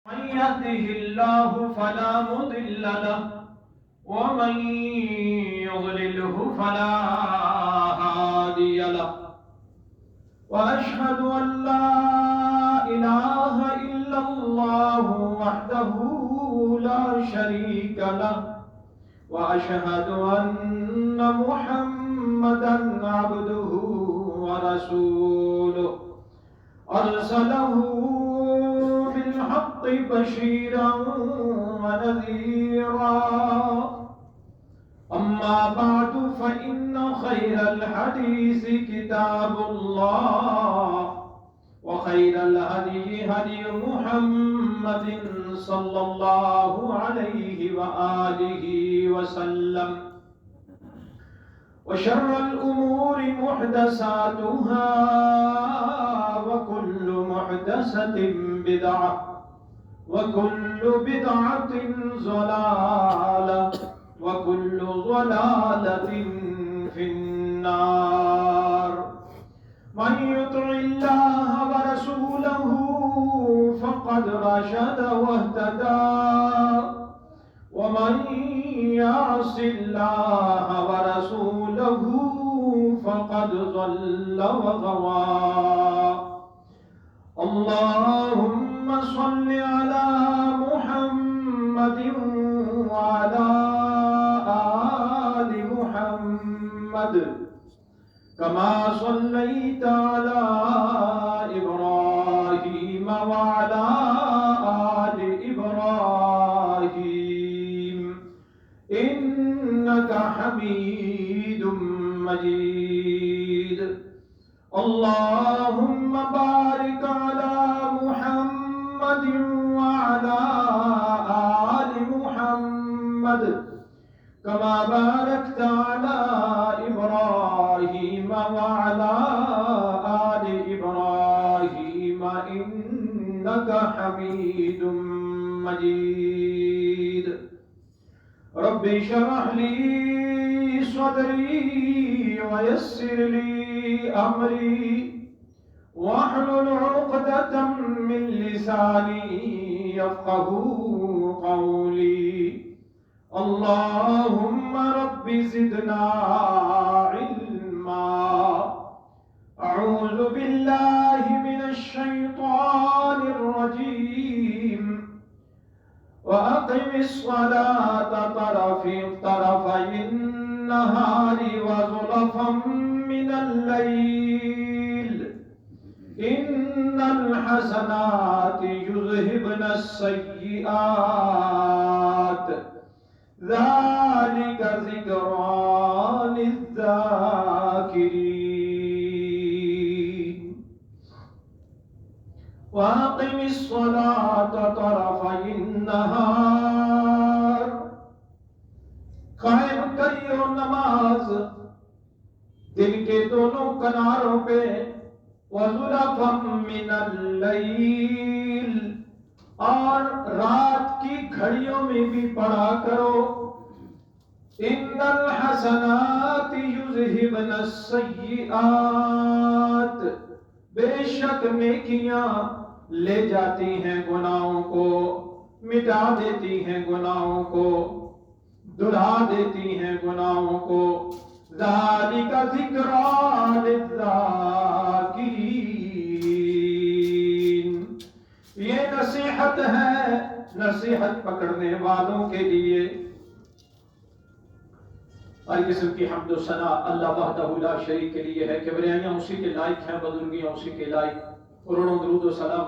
من يهده الله فلا مضل له ومن يضلله فلا هادي له وأشهد أن لا إله إلا الله وحده لا شريك له وأشهد أن محمدا عبده ورسوله أرسله بالحق بشيرا ونذيرا أما بعد فإن خير الحديث كتاب الله وخير الهدي هدي محمد صلى الله عليه وآله وسلم وشر الأمور محدثاتها وكل محدثة بدعة وكل بدعة ضلالة وكل ضلالة في النار من يطع الله ورسوله فقد رشد واهتدى ومن يعص الله ورسوله فقد ضل وغوى اللهم صل على محمد وعلى آل محمد كما صليت على إبراهيم وعلى آل إبراهيم إنك حميد مجيد اللهم بارك على محمد وعلى آل محمد كما باركت على إبراهيم وعلى آل إبراهيم إنك حميد مجيد رب اشرح لي صدري ويسر لي أمري واحلل عقدة من لساني يفقهوا قولي اللهم رب زدنا علما أعوذ بالله من الشيطان الرجيم وأقم الصلاة طرفي النهار وزلفا من الليل إن الحسنات يذهبن السيئات ذلك ذكرى للذاكرين وأقم الصلاة طرفي النهار قائم کریو نماز دن کے دونوں کناروں پہ وَزُلَفًا مِّنَ اللَّيْلِ اور رات کی گھڑیوں میں بھی پڑھا کرو إِنَّ الْحَسَنَاتِ يُذْهِبْنَ السَّيِّئَاتِ بے شک نیکیاں لے جاتی ہیں گناہوں کو مٹا دیتی ہیں گناہوں کو دھلا دیتی ہیں گناہوں کو ذالک ذکریٰ للذاکرین یہ نصیحت ہے نصیحت پکڑنے والوں کے لیے ہر قسم کی حمد و ثنا اللہ وحدہ لا شریک کے لیے ہے کبریائیاں اسی کے لائق ہیں بزرگیاں اسی کے لائق کروڑوں درود و سلام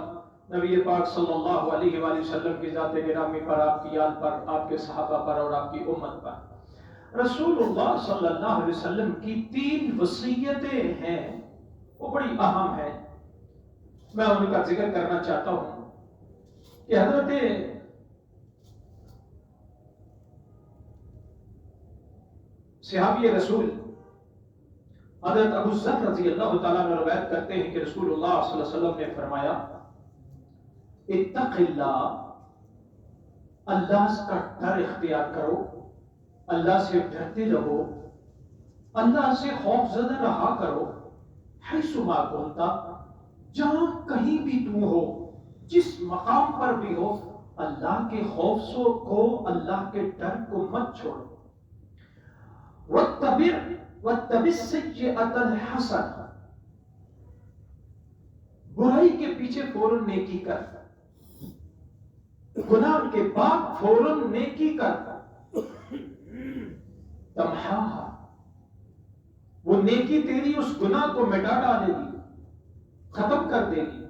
نبی پاک صلی اللہ علیہ وآلہ وسلم کی ذات گرامی پر آپ کی آل پر آپ کے صحابہ پر اور آپ کی امت پر رسول اللہ صلی اللہ علیہ وسلم کی 3 وصیتیں ہیں وہ بڑی اہم ہیں میں ان کا ذکر کرنا چاہتا ہوں کہ حضرت صحابی رسول حضرت ابو ذر رضی اللہ تعالیٰ عنہ روایت کرتے ہیں کہ رسول اللہ صلی اللہ علیہ وسلم نے فرمایا اتق اللہ اللہ کا ڈر اختیار کرو اللہ سے ڈرتے رہو اللہ سے خوف زدہ رہا کرو حیث ما کنتا جہاں کہیں بھی تم ہو جس مقام پر بھی ہو اللہ کے خوف کو، اللہ کے ڈر کو مت چھوڑو. وَاتَّبِعْ السَّيِّئَةَ الْحَسَنَةَ، برائی کے پیچھے فوراً نیکی کر، گناہ کے بعد فوراً نیکی کر. تمحاها، وہ نیکی تیری اس گناہ کو مٹا ڈالے گی، ختم کر دے گی.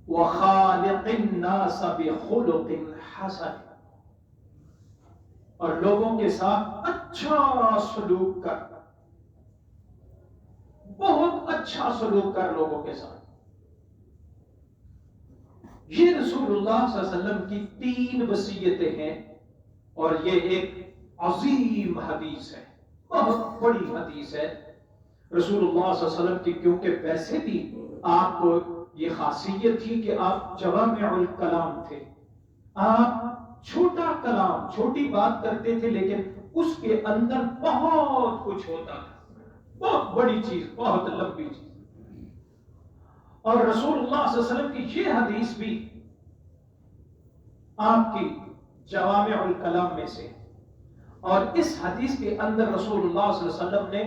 وَخَالِقِ النَّاسَ بِخُلُقٍ حَسَنٍ، اور لوگوں کے ساتھ اچھا سلوک کر، بہت اچھا سلوک کر لوگوں کے ساتھ. یہ رسول اللہ صلی اللہ علیہ وسلم کی 3 وصیتیں ہیں، اور یہ ایک عظیم حدیث ہے، بہت بڑی حدیث ہے رسول اللہ صلی اللہ علیہ وسلم کی. کیونکہ ویسے بھی آپ کو یہ خاصیت تھی کہ آپ جوامع الکلام تھے، آپ چھوٹا کلام، چھوٹی بات کرتے تھے، لیکن اس کے اندر بہت کچھ ہوتا تھا، بہت بڑی چیز، بہت لمبی چیز. اور رسول اللہ صلی اللہ علیہ وسلم کی یہ حدیث بھی آپ کی جوامع الکلام میں سے. اور اس حدیث کے اندر رسول اللہ صلی اللہ علیہ وسلم نے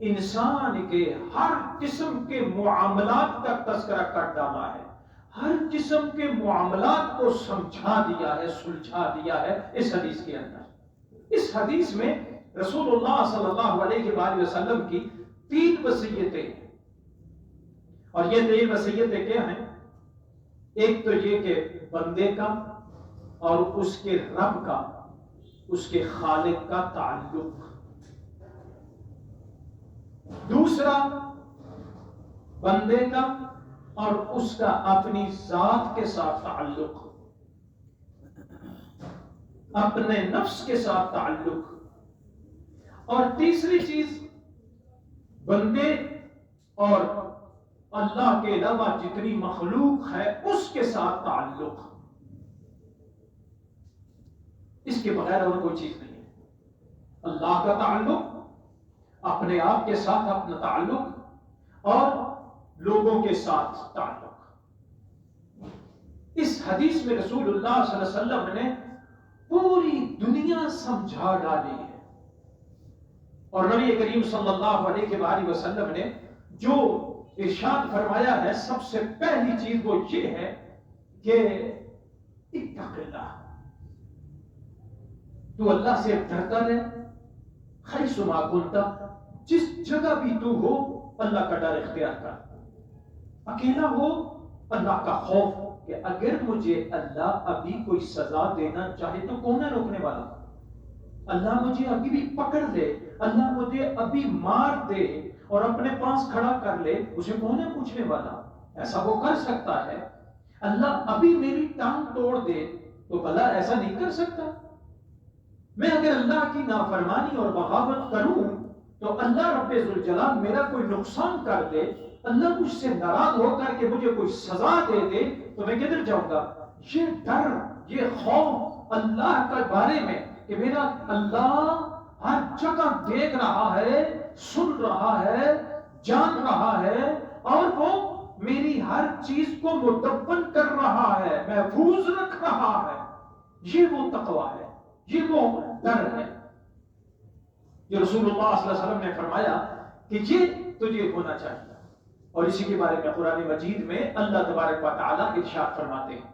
انسان کے ہر قسم کے معاملات کا تذکرہ کر ڈالا ہے، ہر قسم کے معاملات کو سمجھا دیا ہے، سلجھا دیا ہے اس حدیث کے اندر. اس حدیث میں رسول اللہ صلی اللہ علیہ وآلہ وسلم کی 3 وصیتیں ہیں. اور یہ 3 وصیتیں کیا ہیں؟ ایک تو یہ کہ بندے کا اور اس کے رب کا، اس کے خالق کا تعلق. دوسرا بندے کا اور اس کا اپنی ذات کے ساتھ تعلق، اپنے نفس کے ساتھ تعلق. اور تیسری چیز بندے اور اللہ کے علاوہ جتنی مخلوق ہے اس کے ساتھ تعلق. اس کے بغیر اور کوئی چیز نہیں ہے. اللہ کا تعلق، اپنے آپ کے ساتھ اپنا تعلق، اور لوگوں کے ساتھ تعلق. اس حدیث میں رسول اللہ صلی اللہ علیہ وسلم نے پوری دنیا سمجھا ڈالی ہے. اور نبی کریم صلی اللہ علیہ وآلہ وسلم نے جو ارشاد فرمایا ہے، سب سے پہلی چیز وہ یہ ہے کہ اتق اللہ، تو اللہ سے ڈرتا رہے. حیث ما کنت، جس جگہ بھی تو ہو اللہ کا ڈر اختیار کر. اکیلا ہو، اللہ کا خوف کہ اگر مجھے اللہ ابھی کوئی سزا دینا چاہے تو کون ہے روکنے والا؟ اللہ مجھے ابھی بھی پکڑ لے، اللہ مجھے ابھی مار دے اور اپنے پاس کھڑا کر لے، مجھے کون ہے پوچھنے والا؟ ایسا وہ کر سکتا ہے. اللہ ابھی میری ٹانگ توڑ دے تو بھلا ایسا نہیں کر سکتا؟ میں اگر اللہ کی نافرمانی اور بغاوت کروں تو اللہ رب ذوالجلال میرا کوئی نقصان کر دے، اللہ مجھ سے ناراض ہو کر کے مجھے کوئی سزا دے دے تو میں کدھر جاؤں گا؟ یہ ڈر، یہ خوف اللہ کے بارے میں کہ میرا اللہ ہر جگہ دیکھ رہا ہے، سن رہا ہے، جان رہا ہے، اور وہ میری ہر چیز کو مدبر کر رہا ہے، محفوظ رکھ رہا ہے. یہ وہ تقویٰ ہے، یہ وہ ڈر ہے جو رسول اللہ صلی اللہ علیہ وسلم نے فرمایا کہ یہ تجھے ہونا چاہیے. اور اسی کے بارے میں قرآن مجید میں اللہ تبارک و تعالیٰ ارشاد فرماتے ہیں،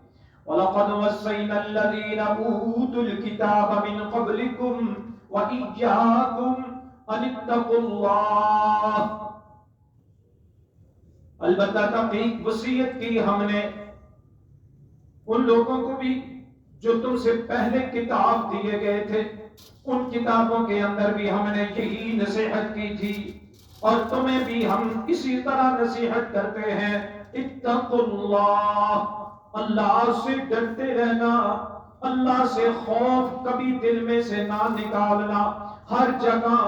وَلَقَدْ وَصَّيْنَا الَّذِينَ أُوتُوا الْكِتَابَ مِنْ قَبْلِكُمْ وَإِيَّاكُمْ أَنِ اتَّقُوا اللَّهَ. البتہ تحقیق وصیت کی ہم نے ان لوگوں کو بھی جو تم سے پہلے کتاب دیے گئے تھے، ان کتابوں کے اندر بھی ہم نے یہی نصیحت کی تھی، اور تمہیں بھی ہم اسی طرح نصیحت کرتے ہیں. اتقوا اللہ، اللہ سے ڈرتے رہنا، اللہ سے خوف کبھی دل میں سے نہ نکالنا. ہر جگہ،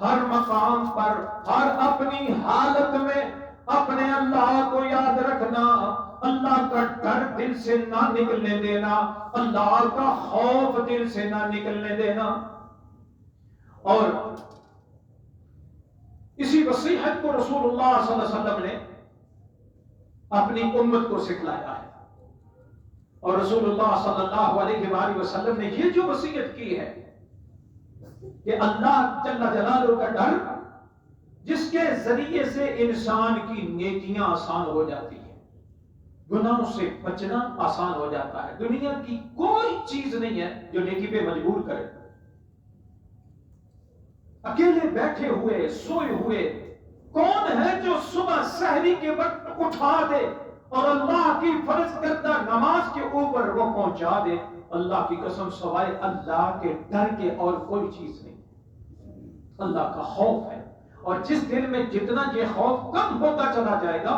ہر مقام پر، ہر اپنی حالت میں اپنے اللہ کو یاد رکھنا، اللہ کا ڈر دل سے نہ نکلنے دینا، اللہ کا خوف دل سے نہ نکلنے دینا. اور اسی وصیحت کو رسول اللہ صلی اللہ علیہ وسلم نے اپنی امت کو سکھلایا ہے. اور رسول اللہ صلی اللہ علیہ وآلہ وسلم نے یہ جو وصیت کی ہے کہ اللہ جل جلالہ کا ڈر جس کے ذریعے سے انسان کی نیکیاں آسان ہو جاتی ہیں، گناہوں سے بچنا آسان ہو جاتا ہے. دنیا کی کوئی چیز نہیں ہے جو نیکی پہ مجبور کرے. اکیلے بیٹھے ہوئے سوئے ہوئے کون ہے جو صبح سحری کے وقت اٹھا دے اور اللہ کی فرض کردہ نماز کے اوپر وہ پہنچا دے؟ اللہ کی قسم سوائے اللہ کے ڈر کے اور کوئی چیز نہیں. اللہ کا خوف ہے، اور جس دل میں جتنا یہ خوف کم ہوتا چلا جائے گا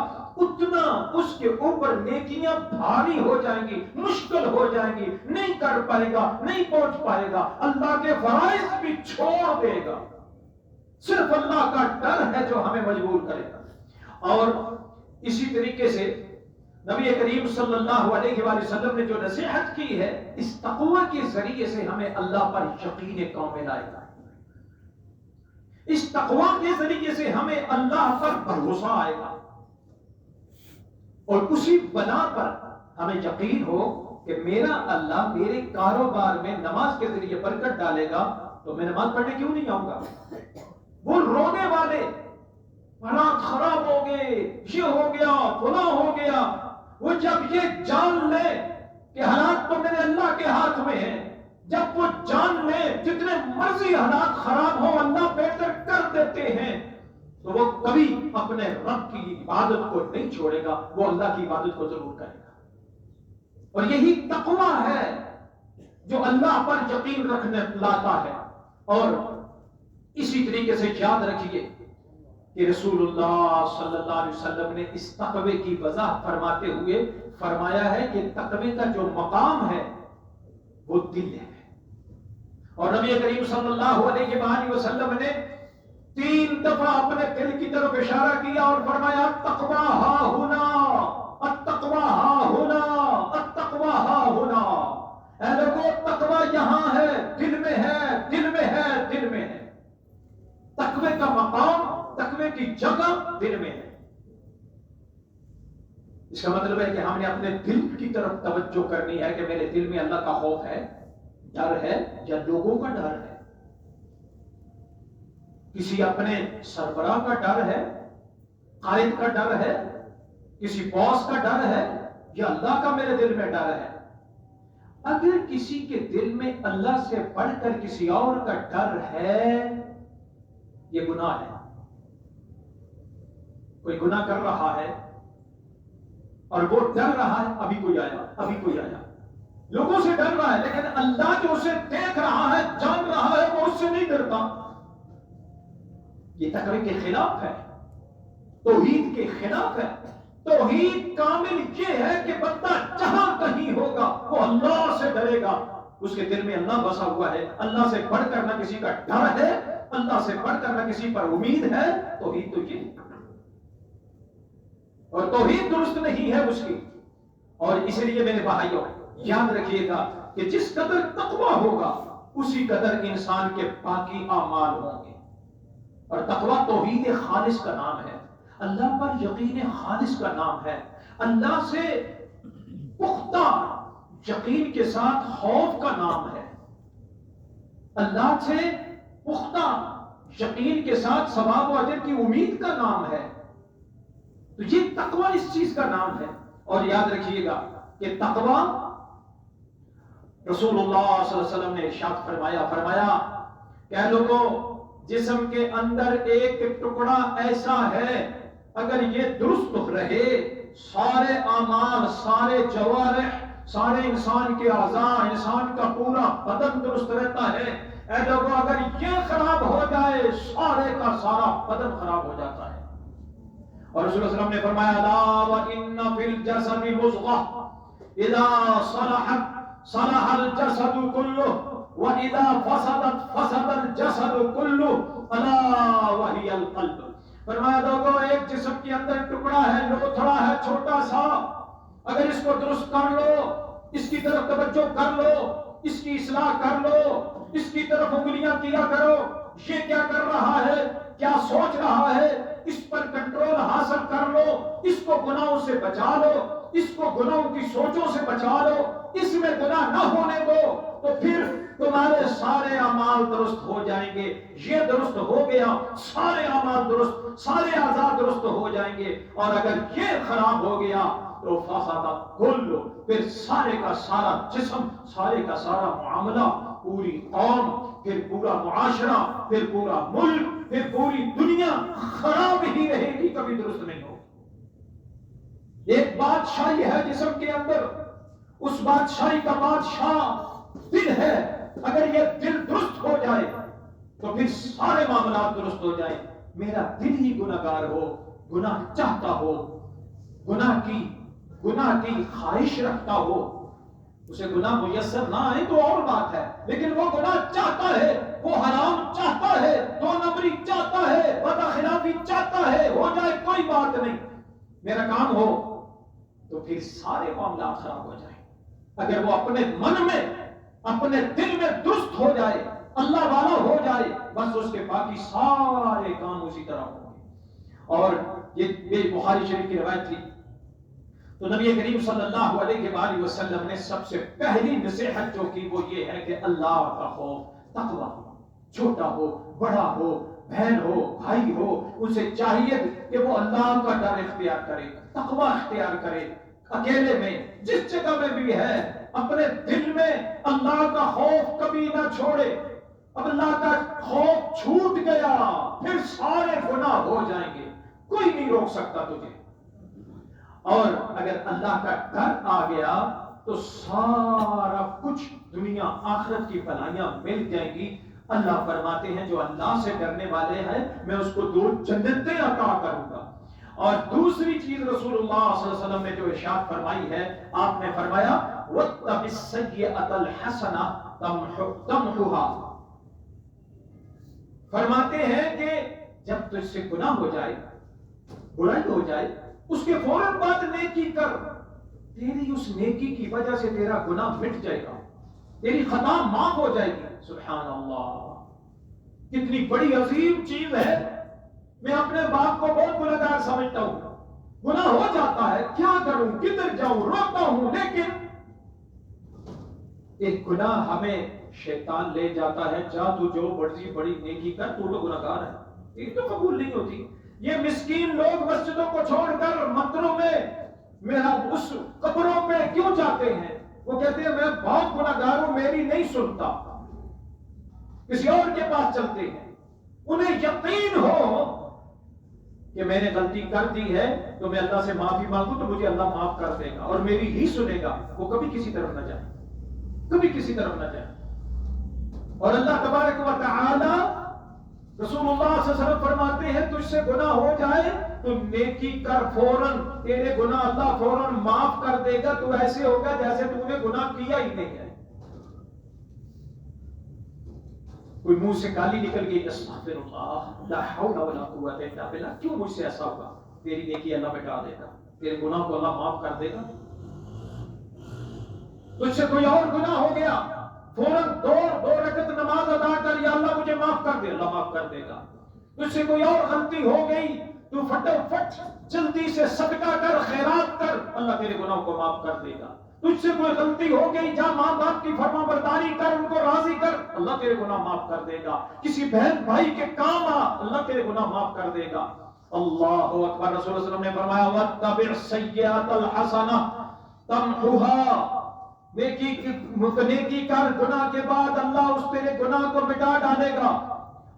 اتنا اس کے اوپر نیکیاں بھاری ہو جائیں گی، مشکل ہو جائیں گی، نہیں کر پائے گا، نہیں پہنچ پائے گا، اللہ کے فرائض بھی چھوڑ دے گا. صرف اللہ کا ڈر ہے جو ہمیں مجبور کرے گا. اور اسی طریقے سے نبی کریم صلی اللہ علیہ وآلہ وسلم نے جو نصیحت کی ہے، اس تقوی کے ذریعے سے ہمیں اللہ پر یقین قوم لائے گا. اس تقوی کے ذریعے سے ہمیں اللہ پر بھروسہ آئے گا، اور اسی بنا پر ہمیں یقین ہو کہ میرا اللہ میرے کاروبار میں نماز کے ذریعے برکت ڈالے گا تو میں نماز پڑھنے کیوں نہیں آؤں گا؟ وہ رونے والے حالات خراب ہو گئے، یہ ہو گیا، فلاں ہو گیا، وہ جب یہ جان لے کہ حالات تو میرے اللہ کے ہاتھ میں ہیں، جب وہ جان لے جتنے مرضی حالات خراب ہو اللہ بہتر کر دیتے ہیں، تو وہ کبھی اپنے رب کی عبادت کو نہیں چھوڑے گا، وہ اللہ کی عبادت کو ضرور کرے گا. اور یہی تقوی ہے جو اللہ پر یقین رکھنے لاتا ہے. اور اسی طریقے سے یاد رکھیے کہ رسول اللہ صلی اللہ علیہ وسلم نے اس تقوی کی وضاحت فرماتے ہوئے فرمایا ہے کہ تقوی کا جو مقام ہے وہ دل ہے. اور نبی کریم صلی اللہ علیہ وآلہ وسلم نے 3 دفعہ اپنے دل کی طرف اشارہ کیا اور فرمایا التقوی ہا ہونا، التقوی ہا ہونا، التقوی ہا ہونا. اے لوگوں تقوی یہاں ہے، دل میں ہے، دل میں ہے، دل میں ہے. تقوی کا مقام، تقوی کی جگہ دل میں ہے. اس کا مطلب ہے کہ ہم نے اپنے دل کی طرف توجہ کرنی ہے کہ میرے دل میں اللہ کا خوف ہے، ڈر ہے، یا لوگوں کا ڈر ہے، کسی اپنے سربراہ کا ڈر ہے، قائد کا ڈر ہے، کسی باس کا ڈر ہے، یا اللہ کا میرے دل میں ڈر ہے. اگر کسی کے دل میں اللہ سے بڑھ کر کسی اور کا ڈر ہے یہ گناہ ہے. کوئی گناہ کر رہا ہے اور وہ ڈر رہا ہے ابھی کوئی آیا، ابھی کوئی آیا، لوگوں سے ڈر رہا ہے، لیکن اللہ جو اسے دیکھ رہا ہے، جان رہا ہے، وہ اس سے نہیں ڈرتا. یہ تقوی کے خلاف ہے، توحید کے خلاف ہے. توحید کامل یہ ہے کہ بندہ جہاں کہیں ہوگا وہ اللہ سے ڈرے گا، اس کے دل میں اللہ بسا ہوا ہے، اللہ سے بڑھ کر نہ کسی کا ڈر ہے، اللہ سے بڑھ کر نہ کسی پر امید ہے. توحید تو یہ، اور توحید درست نہیں ہے اس کی. اور اس لیے میرے بھائیوں یاد رکھیے گا کہ جس قدر تقوی ہوگا اسی قدر انسان کے باقی اعمال ہوں گے. اور تقوی توحید خالص کا نام ہے، اللہ پر یقین خالص کا نام ہے، اللہ سے پختہ یقین کے ساتھ خوف کا نام ہے، اللہ سے پختہ یقین کے ساتھ ثواب و اجر کی امید کا نام ہے. تو یہ تقوی اس چیز کا نام ہے. اور یاد رکھیے گا کہ تقوی رسول اللہ صلی اللہ علیہ وسلم نے ارشاد فرمایا کہ لوگوں جسم کے اندر ایک ٹکڑا ایسا ہے اگر یہ درست رہے سارے اعمال، سارے جوارح، سارے انسان کے اعضاء، انسان کا پورا بدن درست رہتا ہے. اے لوگوں اگر یہ خراب ہو جائے سارے کا سارا بدن خراب ہو جاتا ہے. اور رسول اللہ صلی اللہ علیہ وسلم نے فرمایا الا وان فی الجسد مضغہ اذا صلحت صلح الجسد كله واذا فسدت فسد الجسد كله الا وهي القلب. فرمایا لوگوں ایک جسم کے اندر ٹکڑا ہے، لوتھڑا ہے چھوٹا سا، اگر اس کو درست کر لو، اس کی طرف توجہ کر لو، اس کی اصلاح کر لو، اس کی طرف انگلیاں کیا کرو، یہ کیا کر رہا ہے، کیا سوچ رہا ہے، اس پر کنٹرول حاصل کر لو، اس کو گناہوں سے بچا لو، اس کو گناہوں کی سوچوں سے بچا لو، اس میں گناہ نہ ہونے دو، تو پھر تمہارے سارے اعمال درست ہو جائیں گے۔ یہ درست ہو گیا، سارے اعمال درست، سارے اعضاء درست ہو جائیں گے۔ اور اگر یہ خراب ہو گیا تو فساد کل، پھر سارے کا سارا جسم، سارے کا سارا معاملہ، پوری قوم، پھر پورا معاشرہ، پھر پورا ملک، پھر پوری دنیا خراب ہی رہے گی، کبھی درست نہیں ہوگی۔ ایک بادشاہی ہے جسم کے اندر، اس بادشاہی کا بادشاہ دل ہے، اگر یہ دل درست ہو جائے تو پھر سارے معاملات درست ہو جائیں۔ میرا دل ہی گناہگار ہو، گناہ چاہتا ہو، گناہ کی خواہش رکھتا ہو، اسے گناہ میسر نہ آئے تو اور بات ہے، لیکن وہ گناہ چاہتا ہے، وہ حرام چاہتا ہے، دو نمبری چاہتا ہے، وعدہ خلافی چاہتا ہے، ہو جائے کوئی بات نہیں، میرا کام ہو، تو پھر سارے معاملات خراب ہو جائیں۔ اگر وہ اپنے من میں، اپنے دل میں درست ہو جائے، اللہ والا ہو جائے، بس اس کے باقی سارے کام اسی طرح ہوں گے۔ اور یہ بخاری شریف کی روایت تھی، تو نبی کریم صلی اللہ علیہ وآلہ وسلم نے سب سے پہلی نصیحت جو کی وہ یہ ہے کہ اللہ کا خوف، تقوی، چھوٹا ہو، بڑا ہو، بہن ہو، بھائی ہو، اسے چاہیے کہ وہ اللہ کا ڈر اختیار کرے، تقوی اختیار کرے، اکیلے میں جس جگہ میں بھی ہے اپنے دل میں اللہ کا خوف کبھی نہ چھوڑے۔ اب اللہ کا خوف چھوٹ گیا پھر سارے گناہ ہو جائیں گے، کوئی نہیں روک سکتا تجھے۔ اور اگر اللہ کا ڈر آ گیا تو سارا کچھ دنیا آخرت کی بھلائیاں مل جائیں گی۔ اللہ فرماتے ہیں جو اللہ سے ڈرنے والے ہیں میں اس کو 2 جنتیں عطا کروں گا۔ اور دوسری چیز رسول اللہ صلی اللہ علیہ وسلم نے جو ارشاد فرمائی ہے، آپ نے فرمایا وَاتَّبِ السَّيِّئَةَ الْحَسَنَةَ تَمْحُهَا، فرماتے ہیں کہ جب تجھ سے گناہ ہو جائے، برائی ہو جائے، اس کے فوراً بعد نیکی کر، تیری اس نیکی کی وجہ سے تیرا گناہ مٹ جائے گا، تیری خطا معاف ہو جائے گی۔ سبحان اللہ، کتنی بڑی عظیم چیز ہے۔ میں اپنے باپ کو بہت گناہگار سمجھتا ہوں، گناہ ہو جاتا ہے، کیا کروں، کدھر جاؤں، روتا ہوں، لیکن ایک گناہ ہمیں شیطان لے جاتا ہے، جا تو جو مرضی بڑی نیکی کر، تو گناہگار ہے، یہ تو قبول نہیں ہوتی۔ یہ مسکین لوگ مسجدوں کو چھوڑ کر مندروں میں، میرا اس قبروں پہ کیوں جاتے ہیں؟ وہ کہتے ہیں میں بہت گناہگار ہوں، میری نہیں سنتا، کسی اور کے پاس چلتے ہیں۔ انہیں یقین ہو کہ میں نے غلطی کر دی ہے تو میں اللہ سے معافی مانگوں تو مجھے اللہ معاف کر دے گا اور میری ہی سنے گا، وہ کبھی کسی طرف نہ جائے، کبھی کسی طرف نہ جائے۔ اور اللہ تبارک و تعالی، رسول اللہ صلی اللہ علیہ وسلم فرماتے ہیں تجھ سے گناہ ہو جائے تو نیکی کر، فوراً تیرے گناہ اللہ فوراً معاف کر دے گا، تو ایسے ہوگا جیسے تو نے گناہ کیا ہی نہیں ہے۔ کوئی منہ سے گالی نکل گئی، استغفر اللہ، لا حول ولا قوت الا باللہ، کیوں مجھ سے ایسا ہوگا؟ تیری نیکی اللہ مٹا دے گا، تیرے گناہ کو اللہ معاف کر دے گا۔ تجھ سے کوئی اور گناہ ہو گیا، فوراً 2 رکعت نماز ادا کر، یا اللہ مجھے معاف کر دے، اللہ معاف کر دے گا۔ تجھ سے کوئی اور غلطی ہو گئی، تو فٹافٹ جلدی سے صدقہ کر، خیرات کر، اللہ تیرے گناہوں کو معاف کر دے گا۔ تجھ سے کوئی غلطی ہو گئی، جا ماں باپ کی فرما برداری کر، ان کو راضی کر، اللہ تیرے گناہ معاف کر دے گا۔ کسی بہن بھائی کے کام آ، اللہ تیرے گناہ معاف کر دے گا۔ اللہ اکبر، رسول اللہ علیہ وسلم نے فرمایا وَاتَّبِعْ السَّيِّئَةَ الْحَسَنَةَ تَمْحُهَا، نیکی کر، گناہ کے بعد اللہ اس تیرے گناہ کو مٹا ڈالے گا۔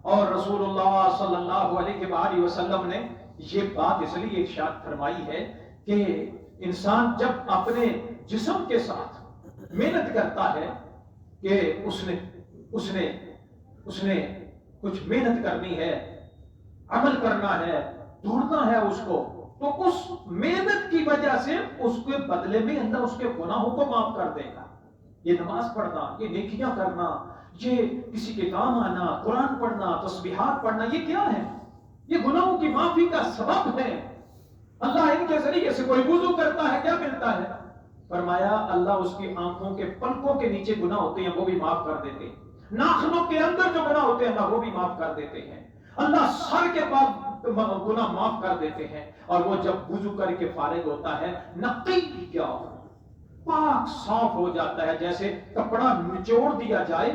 اور رسول اللہ صلی اللہ علیہ وآلہ وسلم نے یہ بات اس لیے ارشاد فرمائی ہے کہ انسان جب اپنے جسم کے ساتھ محنت کرتا ہے کہ اس نے کچھ محنت کرنی ہے، عمل کرنا ہے، دوڑنا ہے اس کو، تو اس محنت کی وجہ سے اس کے بدلے میں اللہ اس کے گناہوں کو معاف کر دے گا۔ یہ نماز پڑھنا، یہ نیکیاں کرنا، یہ کسی کے کام آنا، قرآن پڑھنا، تسبیحات پڑھنا، یہ کیا ہے؟ یہ گناہوں کی معافی کا سبب ہے۔ اللہ ان کے ذریعے سے، کوئی وضو کرتا ہے کیا ملتا ہے؟ فرمایا اللہ اس کی آنکھوں کے پلکوں کے نیچے گناہ ہوتے ہیں وہ بھی معاف کر دیتے ہیں، ناخنوں کے اندر جو گناہ ہوتے ہیں اللہ وہ بھی معاف کر دیتے ہیں، اللہ سر کے بعد گناہ معاف کر دیتے ہیں، اور وہ جب وضو کر کے فارغ ہوتا ہے نقی کیا پاک صاف ہو جاتا ہے، جیسے کپڑا نچوڑ دیا جائے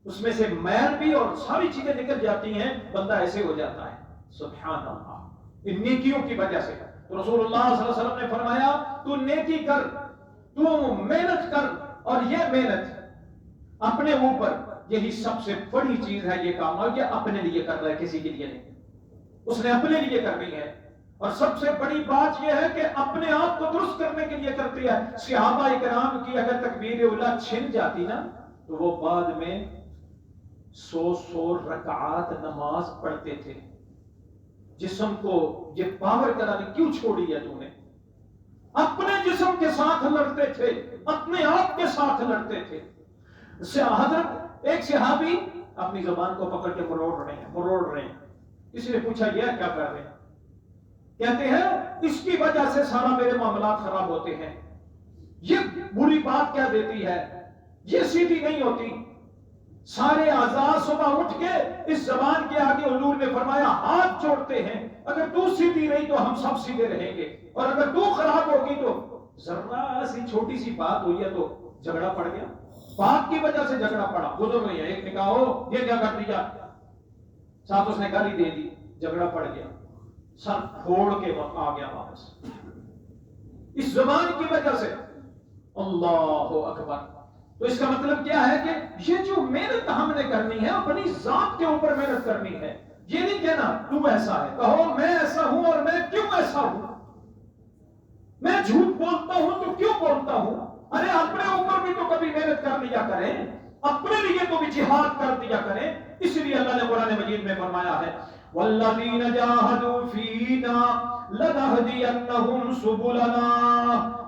اس میں سے میل بھی اور ساری چیزیں نکل جاتی ہیں، بندہ ایسے ہو جاتا ہے۔ سبحان اللہ، ان نیکیوں کی وجہ سے تو رسول اللہ صلی اللہ علیہ وسلم نے فرمایا تو نیکی کر، تو محنت کر، اور یہ محنت اپنے اوپر، یہی سب سے بڑی چیز ہے یہ کام، اور یہ اپنے لیے کر رہا ہے، کسی کے لیے نہیں، اس نے اپنے لیے کرنی ہے۔ اور سب سے بڑی بات یہ ہے کہ اپنے آپ کو درست کرنے کے لیے کرتی ہے۔ صحابہ کرام کی اگر تکبیر اولیٰ چھن جاتی نا تو وہ بعد میں 100 رکعات نماز پڑھتے تھے۔ جسم کو یہ پاور کرانے کیوں چھوڑی ہے تو نے؟ اپنے جسم کے ساتھ لڑتے تھے، اپنے آپ کے ساتھ لڑتے تھے۔ حضرت ایک صحابی اپنی زبان کو پکڑ کے مروڑ رہے ہیں، کسی نے پوچھا یہ کیا کر رہے ہیں؟ کہتے ہیں اس کی وجہ سے سارا میرے معاملات خراب ہوتے ہیں، یہ بری بات کیا دیتی ہے، یہ سیدھی نہیں ہوتی۔ سارے اعضاء صبح اٹھ کے اس زبان کے آگے حضور نے فرمایا ہاتھ جوڑتے ہیں، اگر تو سیدھی رہی تو ہم سب سیدھے رہیں گے، اور اگر تو خراب ہوگی تو ذرا سی چھوٹی سی بات ہوئی ہے تو جھگڑا پڑ گیا، بات کی وجہ سے جھگڑا پڑا، گزر نہیں ہے، ایک نے کہا ہو یہ کیا کر دیا، ساتھ اس نے گالی دے دی، جھگڑا پڑ گیا، سر پھوڑ کے آ گیا واپس اس زبان کی وجہ سے۔ اللہ اکبر۔ تو اس کا مطلب کیا ہے کہ یہ جو محنت ہم نے کرنی ہے اپنی ذات کے اوپر محنت کرنی ہے، یہ نہیں کہنا تو ایسا ہے، کہو میں ایسا ہوں اور میں کیوں ایسا ہوں، میں جھوٹ بولتا ہوں تو کیوں بولتا ہوں، ارے اپنے اوپر بھی تو کبھی محنت کر لیا کریں، اپنے لیے تو بھی جہاد کر دیا کریں۔ اس لیے اللہ نے قرآن مجید میں فرمایا ہے وَالَّذِينَ جَاهَدُوا فِينَا لَنَهْدِيَنَّهُمْ سُبُلَنَا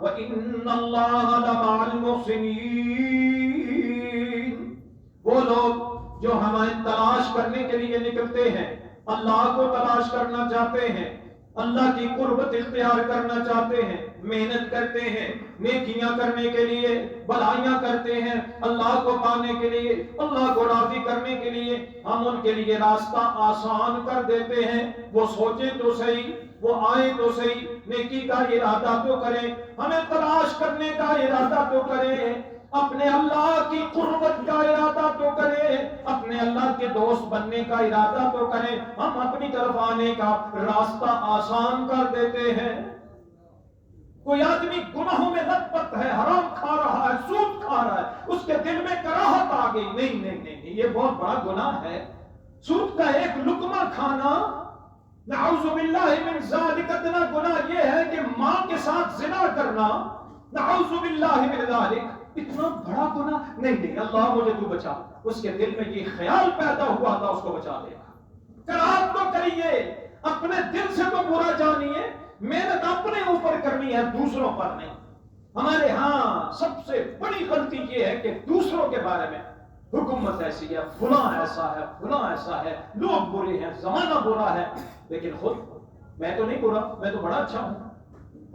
وَإِنَّ اللَّهَ لَمَعَ الْمُحْسِنِينَ۔ وہ لوگ جو ہمیں تلاش کرنے کے لیے نکلتے ہیں، اللہ کو تلاش کرنا چاہتے ہیں، اللہ کی قربت اختیار کرنا چاہتے ہیں، محنت کرتے ہیں نیکیاں کرنے کے لیے، بھلائیاں کرتے ہیں اللہ کو پانے کے لیے، اللہ کو راضی کرنے کے لیے، ہم ان کے لیے راستہ آسان کر دیتے ہیں۔ وہ سوچیں تو صحیح، وہ آئیں تو صحیح، نیکی کا ارادہ تو کریں، ہمیں تلاش کرنے کا ارادہ تو کریں، اپنے اللہ کی قربت کا ارادہ تو کریں، اپنے اللہ کے دوست بننے کا ارادہ تو کریں، ہم اپنی طرف آنے کا راستہ آسان کر دیتے ہیں۔ کوئی آدمی گناہوں میں لت پت ہے، حرام کھا رہا ہے، سود کھا رہا ہے، اس کے دل میں کراہت آ گئی، نہیں نہیں نہیں یہ بہت بڑا گناہ ہے، سود کا ایک لقمہ کھانا، نعوذ باللہ من ذالک، اتنا گناہ یہ ہے کہ ماں کے ساتھ زنا کرنا، نعوذ باللہ من ذالک، اتنا بڑا گناہ، نہیں نہیں اللہ مجھے تو بچا، اس کے دل میں یہ خیال پیدا ہوا تھا اس کو بچا دے گا۔ کراہت تو کریے، اپنے دل سے تو برا جانیے، محنت اپنے اوپر کرنی ہے، دوسروں پر نہیں۔ ہمارے ہاں سب سے بڑی غلطی یہ ہے کہ دوسروں کے بارے میں حکومت ایسی ہے، فلاں ایسا ہے، فلاں ایسا ہے، لوگ برے ہیں، زمانہ برا ہے، لیکن خود میں تو نہیں برا، میں تو بڑا اچھا ہوں۔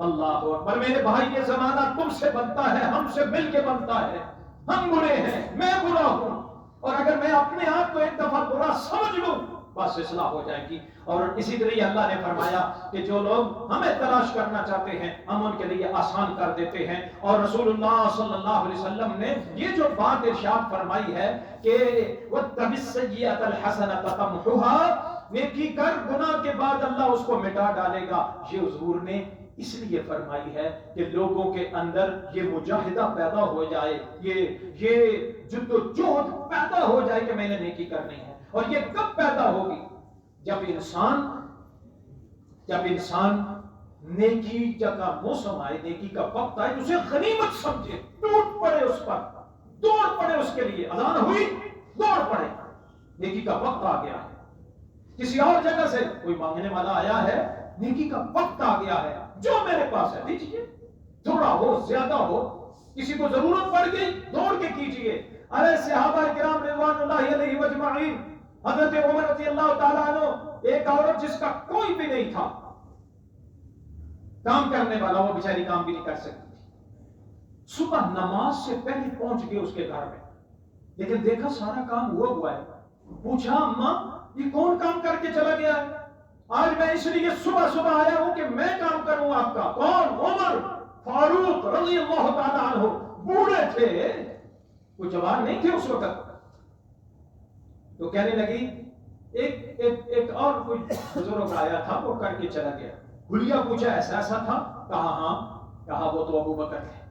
اللہ اکبر، میرے بھائی یہ زمانہ تم سے بنتا ہے، ہم سے مل کے بنتا ہے، ہم برے ہیں، میں برا ہوں، اور اگر میں اپنے آپ کو ایک دفعہ برا سمجھ لوں بس اصلاح ہو جائے گی۔ اور اسی طرح اللہ نے فرمایا کہ جو لوگ ہمیں تلاش کرنا چاہتے ہیں ہم ان کے لیے آسان کر دیتے ہیں، اور رسول اللہ صلی اللہ علیہ وسلم نے یہ جو بات ارشاد فرمائی ہے کہ وَاتَّبِعِ السَّيِّئَةَ الْحَسَنَةَ تَمْحُهَا، نیکی کر گناہ کے بعد اللہ اس کو مٹا ڈالے گا، یہ حضور نے اس لیے فرمائی ہے کہ لوگوں کے اندر یہ مجاہدہ پیدا ہو جائے، یہ جد و جہد پیدا ہو جائے کہ میں نے نیکی کرنی ہے۔ اور یہ کب پیدا ہوگی؟ جب انسان نیکی کا موسم آئے، نیکی کا وقت آئے، اسے غنیمت سمجھے، ٹوٹ پڑے اس پر، دوڑ پڑے اس کے لیے، اذان ہوئی دوڑ پڑے، نیکی کا وقت آ گیا ہے۔ کسی اور جگہ سے کوئی مانگنے والا آیا ہے، نیکی کا وقت آ گیا ہے، جو میرے پاس ہے دیجیے، تھوڑا ہو زیادہ ہو، کسی کو ضرورت پڑ گئی دوڑ کے کیجیے۔ ارے صحابہ کرام رضوان اللہ علیہ اجمعین، حضرت عمر رضی اللہ تعالیٰ عنہ، ایک عورت جس کا کوئی بھی نہیں تھا کام کرنے والا، وہ بیچاری کام بھی نہیں کر سکتی تھی، صبح نماز سے پہلے پہنچ گئے اس کے گھر میں، لیکن دیکھا سارا کام ہوا ہے. پوچھا اماں یہ کون کام کر کے چلا گیا ہے؟ آج میں اس لیے صبح صبح آیا ہوں کہ میں کام کروں آپ کا. کون؟ عمر فاروق رضی اللہ تعالیٰ عنہ. بوڑھے تھے، وہ جوان نہیں تھے اس وقت. تو کہنے لگی ایک اور کوئی بزرگ آیا تھا وہ کر کے چلا گیا. گلیا پوچھا ایسا ایسا تھا؟ کہا ہاں. کہا وہ تو ابو بکر تھے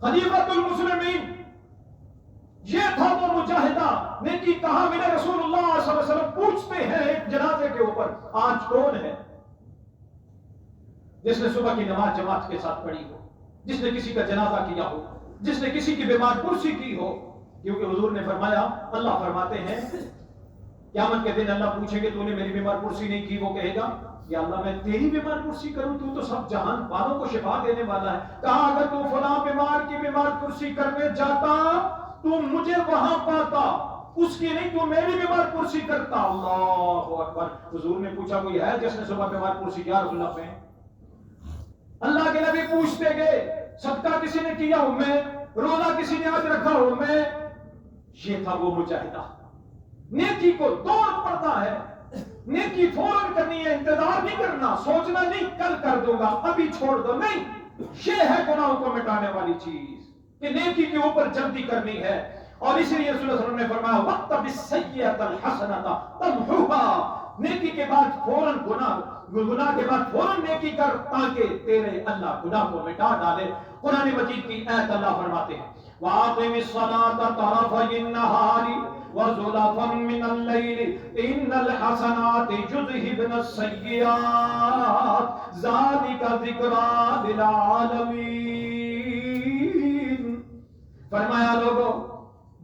خلیفۃ المسلمین. یہ تھا وہ مجاہدہ نیکی. کہا میرے رسول اللہ صلی اللہ علیہ وسلم پوچھتے ہیں ایک جنازے کے اوپر آج کون ہے جس نے صبح کی نماز جماعت کے ساتھ پڑھی ہو، جس نے کسی کا جنازہ کیا ہو، جس نے کسی کی بیمار پرسی کی ہو. کیونکہ حضور نے فرمایا، اللہ فرماتے ہیں قیامت کے دن اللہ پوچھیں گے تو نے میری بیمار پرسی نہیں کی. وہ کہے گا یا اللہ میں تیری بیمار پرسی کروں، تو سب جہان والوں کو شفا دینے والا ہے. کہا اگر تو فلاں بیمار کی بیمار پرسی کرنے جاتا تو مجھے وہاں پاتا، اس کی نہیں تو میری بیمار پرسی کرتا. اللہ اکبر. حضور نے پوچھا کوئی ہے جس نے صبح بیمار پرسی کیا؟ رسول اللہ پہ اللہ کے نبی پوچھتے گئے صدقہ کسی نے کیا ہوں میں، روزہ کسی نے آج رکھا ہوں میں. یہ تھا وہ مجاہدہ. نیکی کو دوڑ پڑتا ہے، نیکی فوراً کرنی ہے، انتظار نہیں کرنا، سوچنا نہیں کل کر دوں گا ابھی چھوڑ دو، نہیں. یہ ہے گناہوں کو مٹانے والی چیز کہ نیکی کے اوپر جلدی کرنی ہے. اور اسی لیے رسول اللہ صلی اللہ علیہ وسلم نے فرمایا وَاتَّبِ السَّيِّئَةَ الْحَسَنَةَ تَمْحُوهَا. نیکی کے بعد فوراً گناہ کے بعد فوراً نیکی کر تاکہ تیرے اللہ گناہ کو مٹا ڈالے. قرآن مجید کی آیت اللہ فرماتے ہیں وَأَقِمِ الصَّلَاةَ طَرَفَيِ النَّهَارِ وَزُلَفًا مِّنَ اللَّيْلِ إِنَّ الْحَسَنَاتِ يُذْهِبْنَ السَّيِّئَاتِ ذَلِكَ ذِكْرَىٰ لِلْعَالَمِينَ. فرمایا لوگوں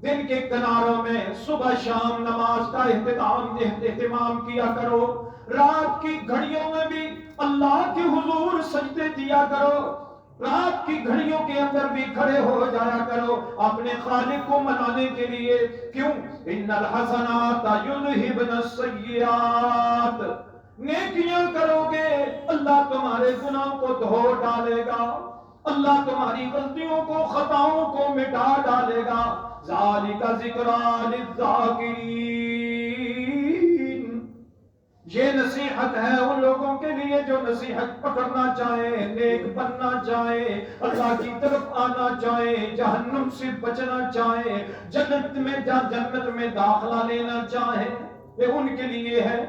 دن کے کناروں میں صبح شام نماز کا اہتمام کیا کرو. رات کی گھڑیوں میں بھی اللہ کے حضور سجدے دیا کرو. رات کی گھڑیوں کے اندر بھی کھڑے ہو جایا کرو اپنے خالق کو منانے کے لیے. کیوں؟ ان الحسنات یذہبن السیئات. نیکیاں کرو گے اللہ تمہارے گناہوں کو دھو ڈالے گا، اللہ تمہاری غلطیوں کو خطاؤں کو مٹا ڈالے گا. ذالک ذکریٰ للذاکرین. یہ نصیحت ہے ان لوگوں کے لیے جو نصیحت پکڑنا چاہیں، نیک بننا چاہیں، اللہ کی طرف آنا چاہیں، جہنم سے بچنا چاہیں، جنت میں داخلہ لینا چاہیں. یہ ان کے لیے ہے.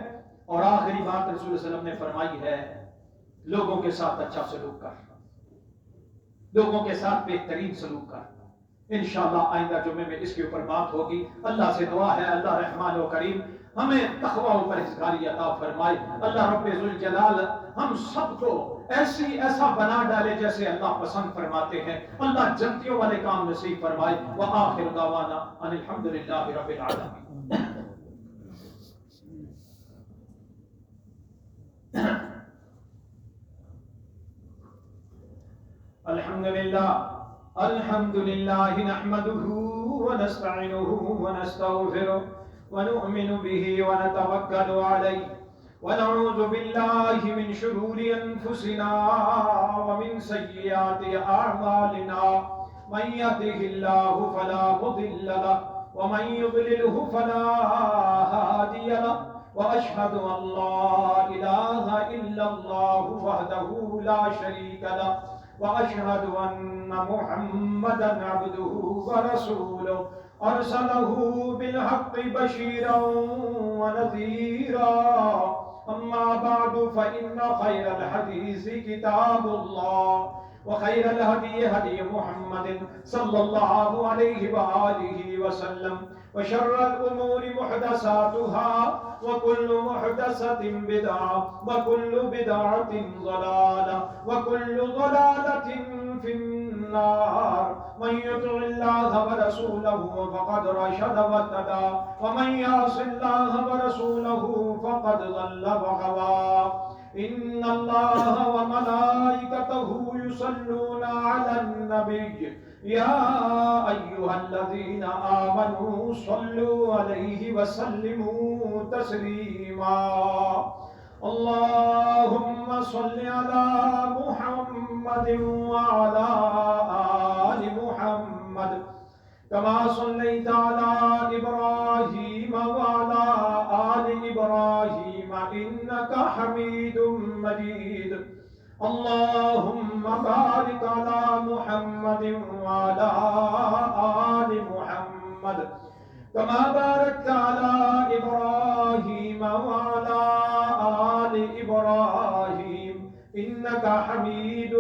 اور آخری بات رسول صلی اللہ علیہ وسلم نے فرمائی ہے لوگوں کے ساتھ اچھا سلوک کر، لوگوں کے ساتھ بہترین سلوک کر. انشاءاللہ آئندہ جمعے میں اس کے اوپر بات ہوگی. اللہ سے دعا ہے اللہ رحمان و کریم ہمیں تقوی و پرہیزگاری عطا فرمائے. اللہ رب ذوالجلال ہم سب کو ایسا بنا ڈالے جیسے اللہ پسند فرماتے ہیں. اللہ جنتیوں والے کام نصیب فرمائے. وآخر دعوانا ان الحمدللہ رب العالمین. الحمد لله نحمده ونستعينه ونستغفره ونؤمن به ونتوكل عليه ونعوذ بالله من شرور أنفسنا ومن سيئات أعمالنا. من يهده الله فلا مضل له ومن يضلله فلا هادي له. وأشهد أن لا إله إلا الله وحده لا شريك له وأشهد أن محمدًا عبده ورسوله أرسله بالحق بشيرا ونذيرا. أما بعد فإن خير الحديث كتاب الله وخير الهدي هدي محمد صلى الله عليه وآله وسلم وشر الأمور محدثاتها وكل محدثة بدعة وكل بدعة ضلالة وكل ضلالة في النار. من يطع الله ورسوله فقد رشد واهتدى ومن يعص الله ورسوله فقد ضل وغوى. إن الله وملائكته يصلون على النبي يا أيها الذين آمنوا صلوا عليه وسلموا تسليما. اللهم صل على محمد وعلى آل محمد كما صليت على إبراهيم وعلى آل إبراهيم إنك حميد مجيد. اللهم بارك على محمد وعلى آل محمد كما باركت على إبراهيم وعلى آل إبراهيم إنك حميد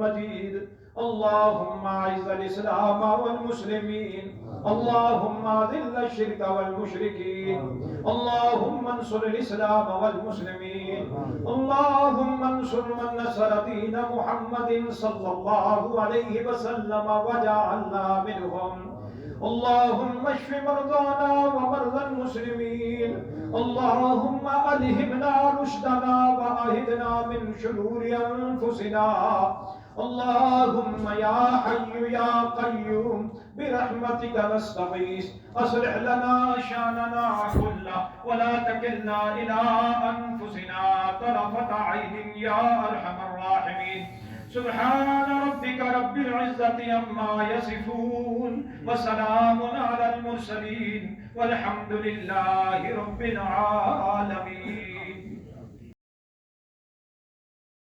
مجيد. اللهم أعز الإسلام والمسلمين، اللهم أذل الشرك والمشركين، اللهم انصر الإسلام والمسلمين، اللهم انصر من نصر دين محمد صلى الله عليه وسلم وجعلنا منهم. اللهم اشف مرضانا ومرضى المسلمين. اللهم ألهمنا رشدنا وأهدنا من شرور أنفسنا. اللهم يا حي يا قيوم برحمتك نستغيث أصلح لنا شأننا كله ولا تكلنا إلى أنفسنا طرفة عين يا أرحم الراحمين. سبحان ربك رب العزة عما يصفون وسلام على المرسلين والحمد لله رب العالمين.